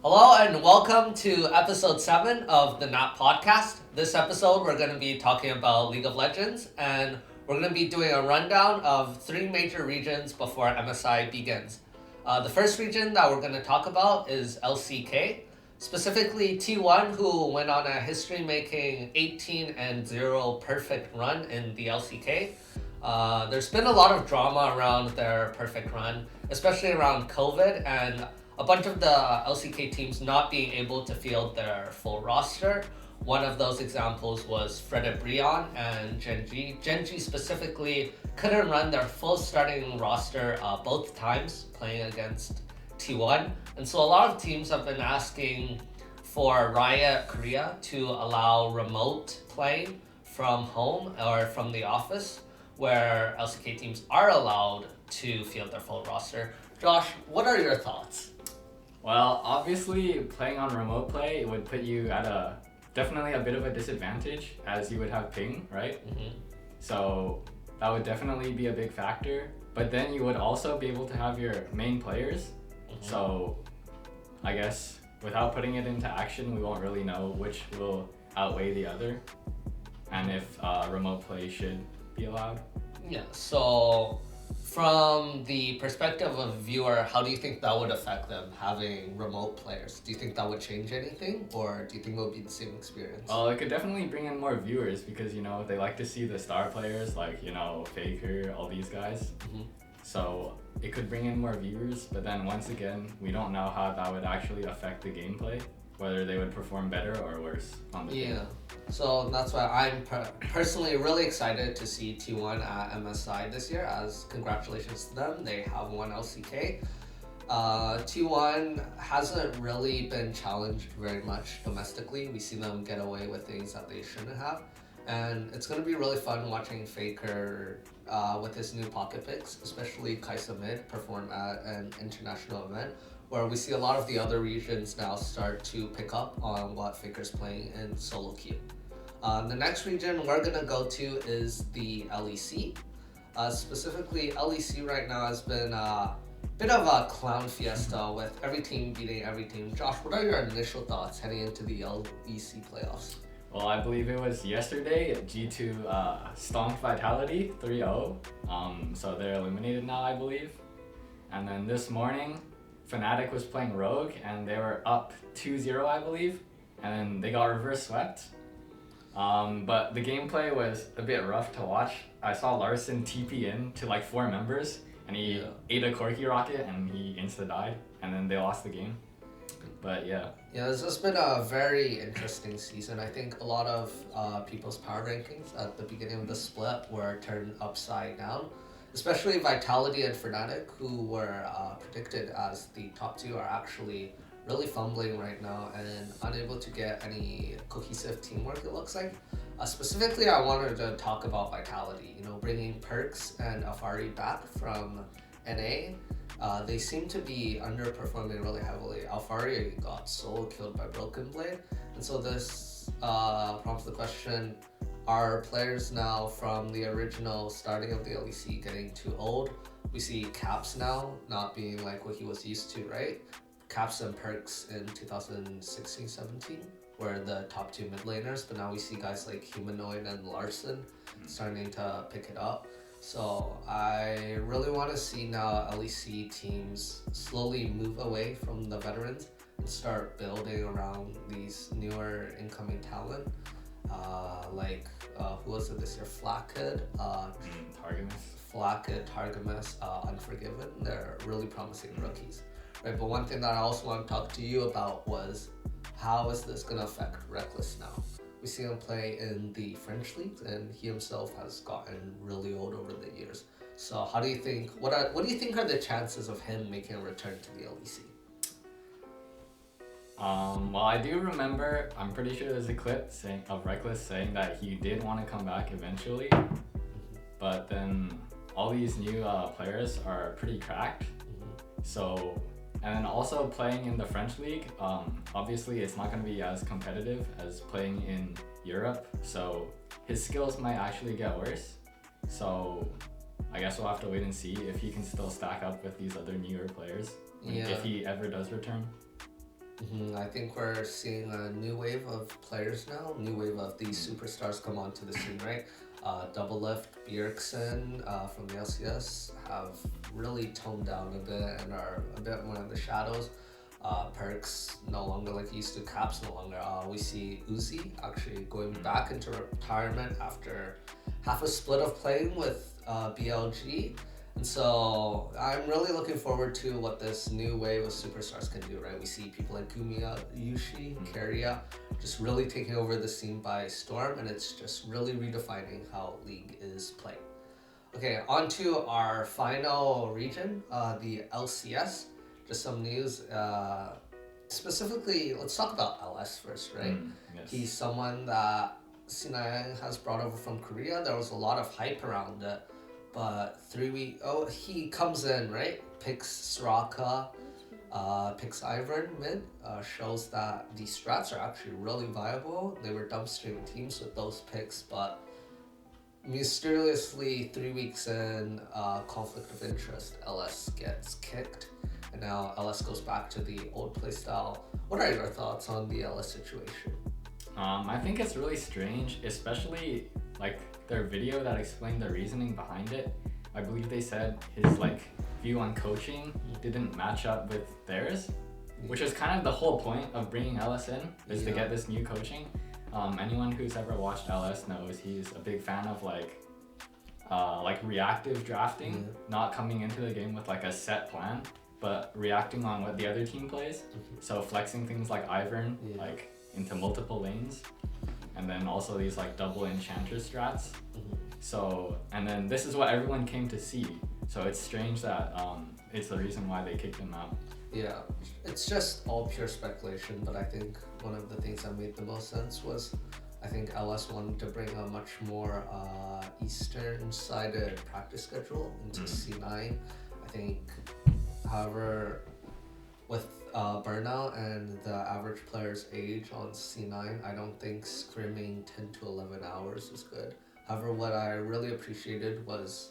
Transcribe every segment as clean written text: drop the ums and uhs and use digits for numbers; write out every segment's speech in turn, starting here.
Hello and welcome to episode 7 of the Not Podcast. This episode, we're going to be talking about League of Legends, and we're going to be doing a rundown of 3 major regions before MSI begins. The first region that we're going to talk about is LCK, specifically T1, who went on a history-making 18-0 perfect run in the LCK. There's been a lot of drama around their perfect run, especially around COVID and a bunch of the LCK teams not being able to field their full roster. One of those examples was Fred Brion and Genji. Genji specifically couldn't run their full starting roster both times playing against T1. And so a lot of teams have been asking for Riot Korea to allow remote play from home or from the office, where LCK teams are allowed to field their full roster. Josh, what are your thoughts? Well, obviously, playing on remote play would put you at definitely a bit of a disadvantage, as you would have ping, right? So that would definitely be a big factor. But then you would also be able to have your main players. So I guess without putting it into action, we won't really know which will outweigh the other, and if remote play should be allowed. Yeah, so from the perspective of a viewer, how do you think that would affect them, having remote players? Do you think that would change anything, or do you think it would be the same experience? Well, it could definitely bring in more viewers because, they like to see the star players like, Faker, all these guys. So it could bring in more viewers, but then once again, we don't know how that would actually affect the gameplay, whether they would perform better or worse on the game. So that's why I'm personally really excited to see T1 at MSI this year, as congratulations to them. They have won LCK. T1 hasn't really been challenged very much domestically. We see them get away with things that they shouldn't have. And it's going to be really fun watching Faker with his new pocket picks, especially Kaisa Mid, perform at an international event, where we see a lot of the other regions now start to pick up on what Faker's playing in solo queue. The next region we're going to go to is the LEC. Specifically, LEC right now has been a bit of a clown fiesta with every team beating every team. Josh, what are your initial thoughts heading into the LEC playoffs? Well, I believe it was yesterday, G2 stomped Vitality 3-0. So they're eliminated now, I believe. And then this morning, Fnatic was playing Rogue, and they were up 2-0, I believe. And then they got reverse swept. But the gameplay was a bit rough to watch. I saw Larson TP in to like 4 members, and he ate a Corki rocket, and he insta-died. And then they lost the game. But yeah, this has been a very interesting season. I think a lot of people's power rankings at the beginning of the split were turned upside down, especially Vitality and Fnatic, who were predicted as the top 2, are actually really fumbling right now and unable to get any cohesive teamwork, it looks like. Specifically, I wanted to talk about Vitality, bringing Perks and Afari back from NA. They seem to be underperforming really heavily. Alfari got solo killed by Broken Blade, and so this prompts the question, are players now from the original starting of the LEC getting too old? We see Caps now not being like what he was used to, right? Caps and Perks in 2016-17 were the top 2 mid laners, but now we see guys like Humanoid and Larson starting to pick it up. So I really want to see now LEC teams slowly move away from the veterans and start building around these newer incoming talent. Who was it this year? Flackhead, Targamas, Unforgiven. They're really promising rookies. Right, but one thing that I also want to talk to you about was, how is this going to affect Reckless now? We see him play in the French leagues, and he himself has gotten really old over the years. So how do you think, what do you think are the chances of him making a return to the LEC? Well, I do remember, I'm pretty sure there's a clip of Reckless saying that he did want to come back eventually, but then all these new players are pretty cracked. So, and then also playing in the French league, obviously it's not going to be as competitive as playing in Europe, so his skills might actually get worse. So I guess we'll have to wait and see if he can still stack up with these other newer players, if he ever does return. I think we're seeing a new wave of players now, new wave of these superstars come onto the scene, right? Double Lift, Bjergsen from the LCS have really toned down a bit and are a bit more in the shadows. Perks no longer like he used to, Caps no longer. We see Uzi actually going back into retirement after half a split of playing with BLG. And so I'm really looking forward to what this new wave of superstars can do, right? We see people like Gumiya, Yushi, Keria just really taking over the scene by storm, and it's just really redefining how League is played. Okay, on to our final region, the LCS. Just some news. Specifically, let's talk about LS first, right? Yes. He's someone that C9 has brought over from Korea. There was a lot of hype around it. But he comes in, right? Picks Soraka, picks Ivern mid, shows that these strats are actually really viable. They were dumpstering teams with those picks, but mysteriously 3 weeks in, conflict of interest, LS gets kicked, and now LS goes back to the old playstyle. What are your thoughts on the LS situation? I think it's really strange, especially like their video that explained the reasoning behind it. I believe they said his like view on coaching didn't match up with theirs, which is kind of the whole point of bringing LS in, is to get this new coaching. Anyone who's ever watched LS knows he's a big fan of like reactive drafting, not coming into the game with like a set plan, but reacting on what the other team plays. So flexing things like Ivern like into multiple lanes, and then also these like double enchanter strats. So, and then this is what everyone came to see. So it's strange that it's the reason why they kicked him out. Yeah, it's just all pure speculation, but I think one of the things that made the most sense was I think LS wanted to bring a much more eastern-sided practice schedule into C9. I think, however, with burnout and the average player's age on C9, I don't think scrimming 10 to 11 hours is good. However, what I really appreciated was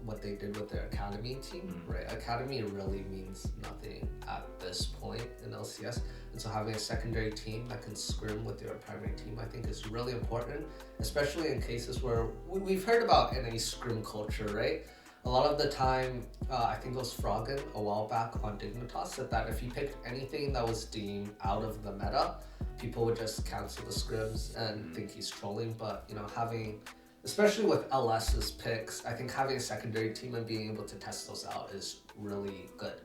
what they did with their academy team, right? Academy really means nothing at this point in LCS, and so having a secondary team that can scrim with your primary team, I think, is really important, especially in cases where we've heard about NA scrim culture, right? A lot of the time, I think it was Froggen a while back on Dignitas said that if you picked anything that was deemed out of the meta, people would just cancel the scrims and think he's trolling. But having, especially with LS's picks, I think having a secondary team and being able to test those out is really good.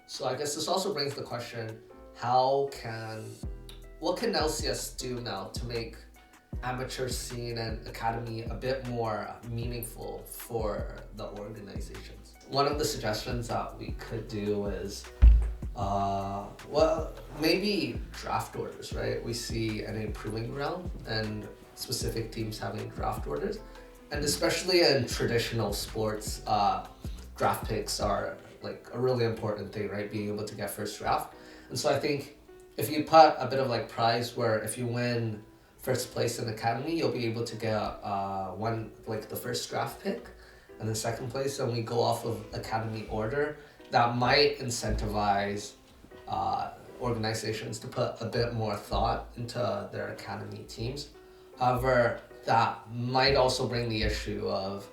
So I guess this also brings the question, what can LCS do now to make amateur scene and academy a bit more meaningful for the organizations? One of the suggestions that we could do is maybe draft orders, right? We see NA Proving Ground and specific teams having draft orders, and especially in traditional sports, draft picks are like a really important thing, right? Being able to get first draft. And so I think if you put a bit of like prize where if you win first place in academy, you'll be able to get the first draft pick, and then second place, and we go off of academy order. That might incentivize organizations to put a bit more thought into their academy teams. However, that might also bring the issue of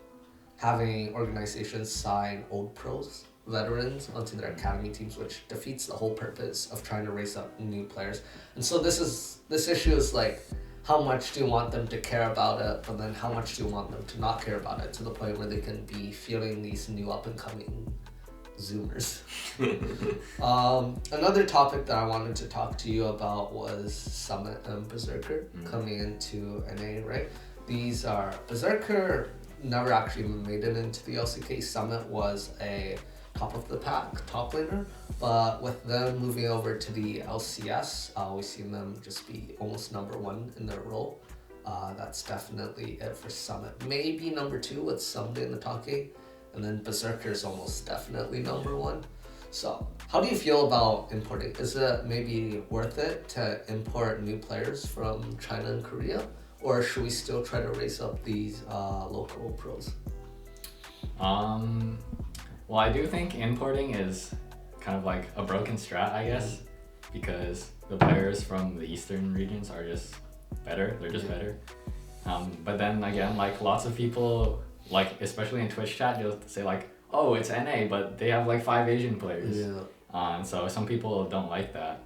having organizations sign old pros, veterans, onto their academy teams, which defeats the whole purpose of trying to raise up new players. And so this issue is like, how much do you want them to care about it, but then how much do you want them to not care about it, to the point where they can be feeling these new up-and-coming Zoomers. Another topic that I wanted to talk to you about was Summit and Berserker coming into NA, right? These are, Berserker never actually made it into the LCK. Summit was a top of the pack, top laner, but with them moving over to the LCS, we've seen them just be almost number one in their role. That's definitely it for Summit. Maybe number two with Someday in the talking, and then Berserker is almost definitely number one. So how do you feel about importing? Is it maybe worth it to import new players from China and Korea? Or should we still try to raise up these local pros? Well, I do think importing is kind of like a broken strat, I guess. because the players from the eastern regions are just better. They're just better. But then again, like lots of people, like especially in Twitch chat, you'll say like, oh, it's NA, but they have like 5 Asian players. Yeah. And so some people don't like that.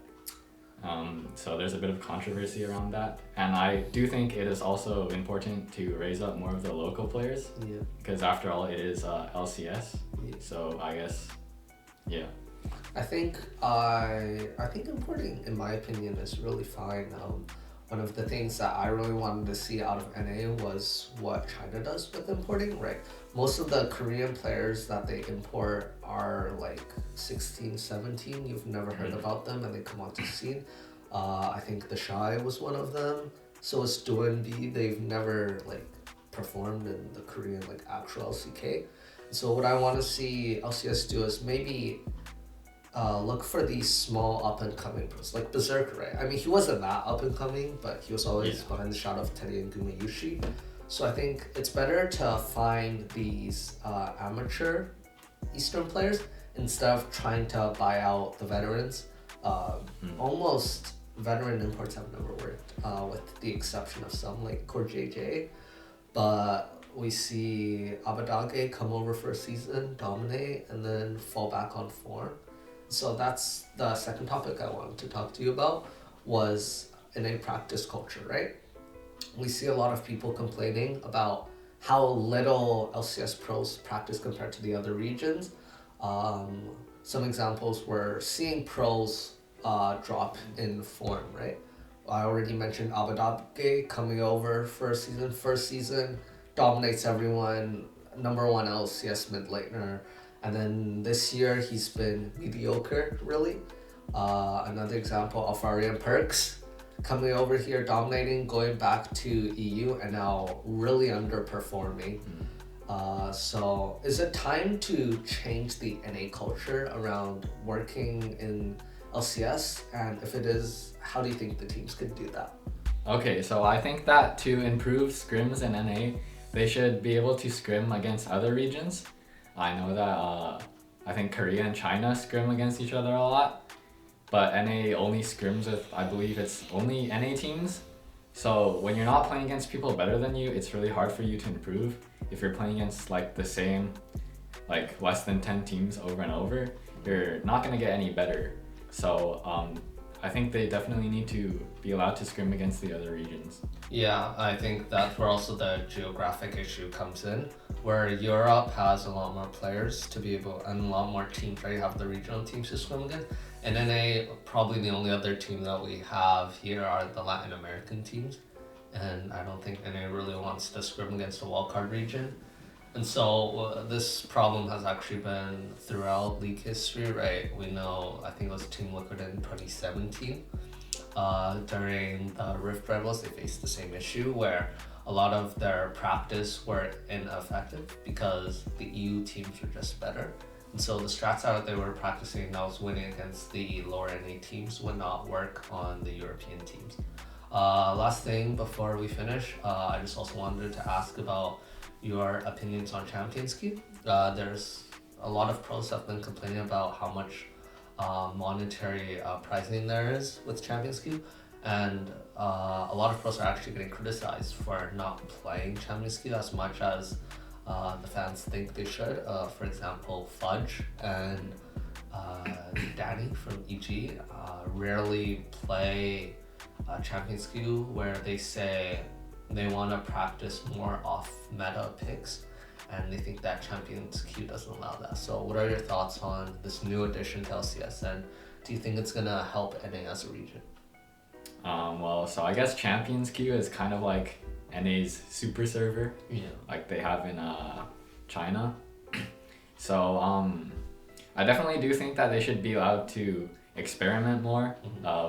So there's a bit of controversy around that. And I do think it is also important to raise up more of the local players. Yeah. Because after all, it is LCS. Yeah. So I guess, yeah. I think importing, in my opinion, is really fine. One of the things that I really wanted to see out of NA was what China does with importing, right? Most of the Korean players that they import are like 16, 17. You've never heard about them and they come onto the scene. I think The Shy was one of them. So is Doinb. They've never like performed in the Korean like actual LCK. So what I want to see LCS do is maybe look for these small up and coming pros, like Berserker, right? I mean, he wasn't that up and coming, but he was always behind the shot of Teddy and Gumayushi. So I think it's better to find these amateur Eastern players instead of trying to buy out the veterans. Almost veteran imports have never worked, with the exception of some like Core JJ. But we see Abadage come over for a season, dominate, and then fall back on form. So that's the second topic I wanted to talk to you about, was NA practice culture, right? We see a lot of people complaining about how little LCS pros practice compared to the other regions. Some examples were seeing pros drop in form, right? I already mentioned Abadage coming over for a season. First season, dominates everyone, number 1 LCS mid laner. And then this year, he's been mediocre, really. Another example, Alfarian Perks, coming over here, dominating, going back to EU, and now really underperforming. So is it time to change the NA culture around working in LCS? And if it is, how do you think the teams could do that? Okay, so I think that to improve scrims in NA, they should be able to scrim against other regions. I know that I think Korea and China scrim against each other a lot, but NA only scrims with, I believe it's only NA teams. So when you're not playing against people better than you, it's really hard for you to improve. If you're playing against like the same, like less than 10 teams over and over, you're not gonna get any better. So I think they definitely need to be allowed to scrim against the other regions. Yeah, I think that's where also the geographic issue comes in, where Europe has a lot more players to be able, and a lot more teams, right? You have the regional teams to swim against. And NA, probably the only other team that we have here are the Latin American teams. And I don't think NA really wants to scrim against the wildcard region. And so this problem has actually been throughout league history, right? We know, I think it was Team Liquid in 2017. During the Rift Rivals, they faced the same issue where a lot of their practice were ineffective because the EU teams were just better. And so the strats that they were practicing that was winning against the lower NA teams would not work on the European teams. Last thing before we finish, I just also wanted to ask about your opinions on Champions Queue. There's a lot of pros have been complaining about how much monetary pricing there is with Champions Queue, and a lot of pros are actually getting criticized for not playing Champions Queue as much as the fans think they should. For example, Fudge and Danny from EG rarely play Champions Queue, where they say they want to practice more off meta picks, and they think that Champions Queue doesn't allow that. So what are your thoughts on this new addition to LCS, and do you think it's gonna help NA as a region? Well, so I guess Champions Queue is kind of like NA's super server, like they have in China. So I definitely do think that they should be allowed to experiment more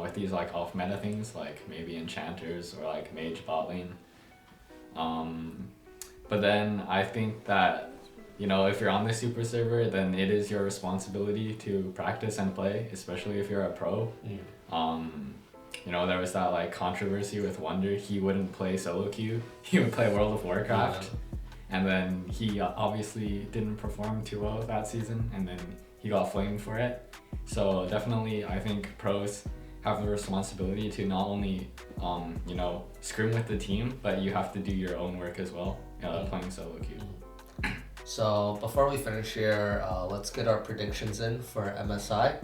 with these like off meta things, like maybe enchanters or like mage bot lane. But then I think that, you know, if you're on the super server, then it is your responsibility to practice and play, especially if you're a pro. You know, there was that like controversy with Wonder. He wouldn't play solo queue. He would play World of Warcraft. And then he obviously didn't perform too well that season, and then he got flamed for it. So definitely I think pros have the responsibility to not only scrim with the team, but you have to do your own work as well, playing solo queue. So before we finish here, let's get our predictions in for MSI.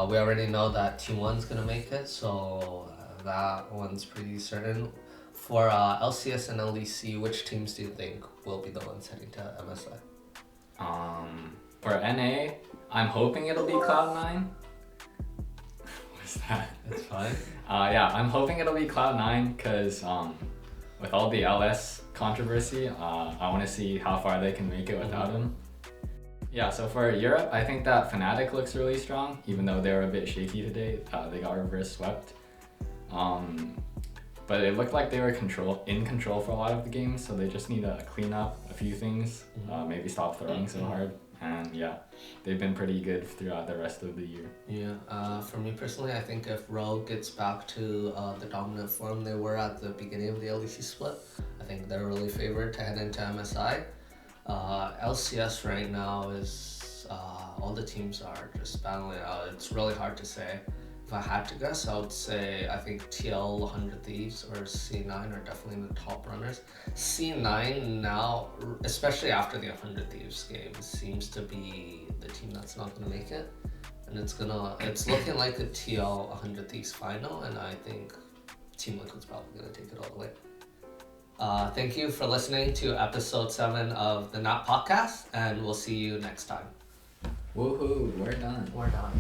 We already know that T1's gonna make it, so that one's pretty certain. For LCS and LEC, which teams do you think will be the ones heading to MSI? For NA, I'm hoping it'll be Cloud9. What's that? That's fine. Yeah, I'm hoping it'll be Cloud9 because with all the LS controversy, I want to see how far they can make it without him. Yeah, so for Europe, I think that Fnatic looks really strong, even though they were a bit shaky today. They got reverse swept. But it looked like they were in control for a lot of the games, so they just need to clean up a few things, maybe stop throwing so hard. And yeah, they've been pretty good throughout the rest of the year. Yeah, for me personally, I think if Rogue gets back to the dominant form they were at the beginning of the LEC split, I think they're really favored to head into MSI. LCS right now is, all the teams are just battling out. It's really hard to say. If I had to guess, I would say I think TL, 100 Thieves, or C9 are definitely in the top runners. C9 now, especially after the 100 Thieves game, seems to be the team that's not going to make it. And it's looking like a TL 100 Thieves final, and I think Team Liquid's probably going to take it all the way. Thank you for listening to episode 7 of the Not Podcast, and we'll see you next time. Woohoo, we're done. We're done.